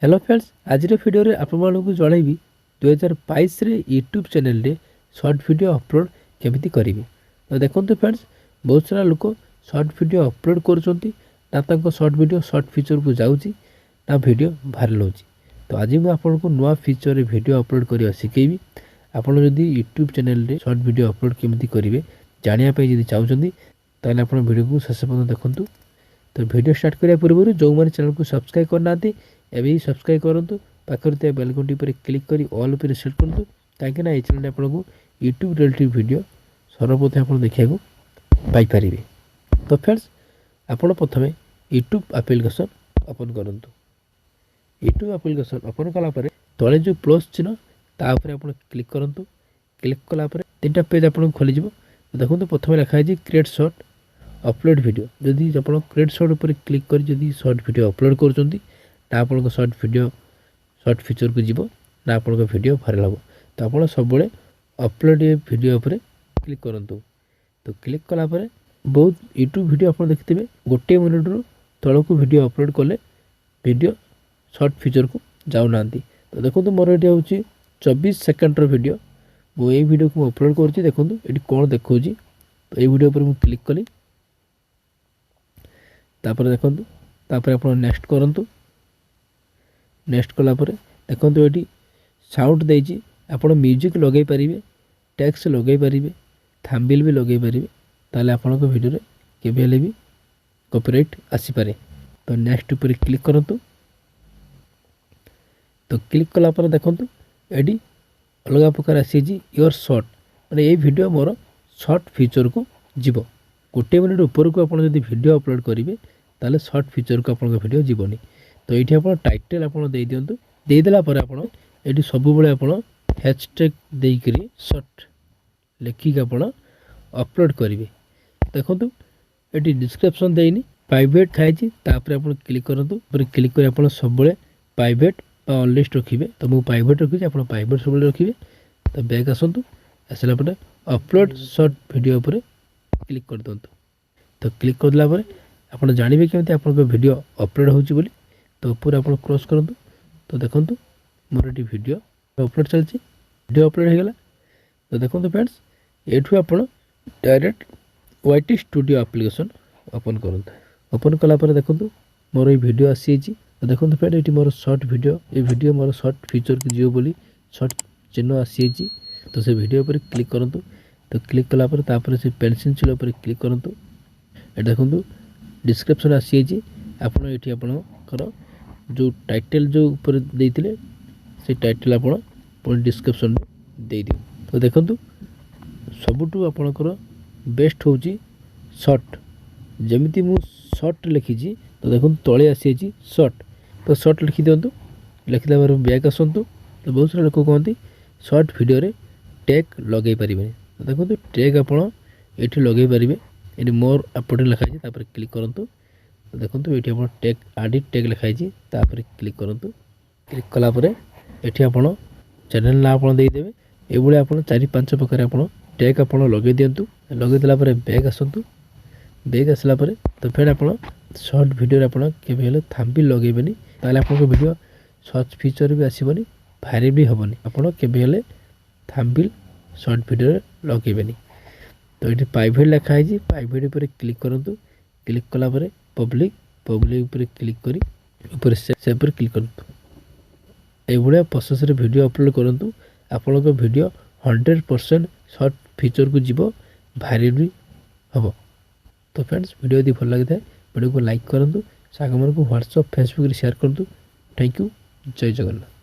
Hello friends, आज video रे आपण मानकु जणाइबी 2022 रे यूट्यूब चैनल रे शॉर्ट वीडियो अपलोड केमिति करिवे। तो देखंतु फ्रेंड्स, बहुत सारा लोक शॉर्ट वीडियो अपलोड करछंती ना तांको शॉर्ट वीडियो शॉर्ट फीचर को जाउची ना वीडियो वायरल होची। तो आज मैं आपनको नुआ फीचर रे वीडियो अपलोड करिया सिखेबी। आपण जदि यूट्यूब चैनल रे शॉर्ट वीडियो अपलोड केमिति करिवे जानिया पे जदि चाहउछंती ताले आपण वीडियो को शेष पर्यंत देखंतु। तो वीडियो स्टार्ट करिया पूर्व जो माने चैनल को सब्सक्राइब करनाती एवं सब्सक्राइब करूँ पाखे बेल घंटी पर क्लिक कर ऑल पर सेट करूँ कहीं ये चैनल आपको यूट्यूब रिलेटेड वीडियो सर्वप्रथम आप देखा पाइपर। तो फ्रेंड्स, आपड़ प्रथम यूट्यूब एप्लिकेशन ओपन करूँ। यूट्यूब एप्लिकेशन ओपन कलापर तले जो प्लस चिन्ह तापर आप क्लिक करूँ। क्लिक कलापर तीन पेज आपको खोल। देखो प्रथम लिखाई क्रिएट शॉर्ट अपलोड वीडियो। जदि आप क्रिएट शॉर्ट पर क्लिक कर जदि शॉर्ट वीडियो अपलोड कर आपन शॉर्ट वीडियो शॉर्ट फीचर को जीवो ना आपन वीडियो वायरल हम। तो आप सब अपलोड वीडियो उपर क्लिक करूँ। तो क्लिक कलापर बहुत यूट्यूब वीडियो आप देखते गोटे मिनिट रु तल को वीडियो अपलोड कले वीडियो शॉर्ट फीचर को जाऊना। तो देखो मोर ये हूँ 24 सेकेंड वीडियो मो ये वीडियो को अपलोड कर देखूँ ये कौन देखा। तो ये वीडियो पर मुझे क्लिक कली देखो आप नेक्स्ट करूँ। नेक्स्ट कलापर देखो ये साउंड देजी आपण म्यूजिक लगे पारे टैक्स लगे पारे थंबनेल भी लगे पारे ताले आपण वीडियो रे केबे हेले भी कॉपीराइट आसी पारे। तो नेक्स्ट ऊपर क्लिक करूँ। तो क्लिक कलापर देखो ये अलग प्रकार आसी योर शॉर्ट माने ये वीडियो मोर शॉर्ट फीचर को जीवो। गोटे मिनिट ऊपर को आप वीडियो अपलोड करेंगे ताले शॉर्ट फीचर को आपन वीडियो जीवनी। तो ये आप टाइटल आप दे दिंतु देदेला ये सब आप हैशटैग देकर शॉर्ट लिखिक आप अपलोड करेंगे। देखो ये डिस्क्रिप्शन देनी प्राइवेट खाई आप क्लिक करूँ। क्लिक कर आप सब प्राइवेट अनलिस्ट रखिए। तो मुझे प्राइवेट रखी आप प्राइवेट सब रखिए। तो बैक आसतु आसला अपलोड शॉर्ट वीडियो पर क्लिक कर दिंतु। तो क्लिक करदेला आप जानवे केमी आप वीडियो अपलोड हो। तो ऊपर आप क्रॉस करूँ। तो देखो मोर ये वीडियो अपलोड चलती वीडियो अपलोड होगा। तो देखो फ्रेंड्स, ये आप direct YT studio application open करूँ। ओपन कलापर देखो मोर ये वीडियो आसी। तो देखो फ्रेंड ये मोर शॉर्ट वीडियो ये वीडियो मोर शॉर्ट फीचर की जीव बोली शॉर्ट चिन्ह आसी। तो से वीडियो पर क्लिक करूँ। तो क्लिक कलापर से पेंसिल चिन्ह पर क्लिक करूँ। ये देखो डिस्क्रिप्शन आसी आपड़ ये आपणकर जो टाइटल जो ऊपर देते से टाइटल आप डिस्क्रिप्शन में दे दियो। तो देखो सबुठू आपणकर बेस्ट हूँ शॉर्ट जमीती मु शॉर्ट लिखी। तो देखो तले आसी शॉर्ट। तो शॉर्ट लिखि दिंतु लिखिला बैक आसतु। तो बहुत सारा लोक कहते शॉर्ट वीडियो रे टैग लगे पारे। तो देखो टैग आप ये लगे पारे ये मोर आपटे लिखाई क्लिक करूँ। तो देखो ये आप टैग आडिट टैग लिखाई क्लिक करूँ। क्लिक कलापर ये आप चैनल ना आप देदेवे ये आप 4-5 प्रकार आप टैग आप लगे दिंतु। लगे देला बैक आसतु। बैक आसला तो फिर आप शॉर्ट वीडियो आप केवल थंबनेल लगेबेनी ताले आपन वीडियो सर्च फीचर भी आसबनी भाइरल भी हेनी। आपड़ केवल थंबनेल शॉर्ट वीडियो लगेबेनी। तो ये प्राइवेट लिखाई प्राइवेट पर क्लिक करूँ। क्लिक कलापर पब्लिक पब्लिक ऊपर क्लिक करी ऊपर सेव पर क्लिक करूँ। ये प्रोसेस रे वीडियो अपलोड करूँ। आपण वीडियो 100% शॉर्ट फीचर को जीव भाइरल भी हम। तो फ्रेंड्स, वीडियो यदि भल लगी वीडियो को लाइक करूँ। सांग को व्हाट्सएप फेसबुक शेयर करूँ। Thank you. जय जगन्नाथ।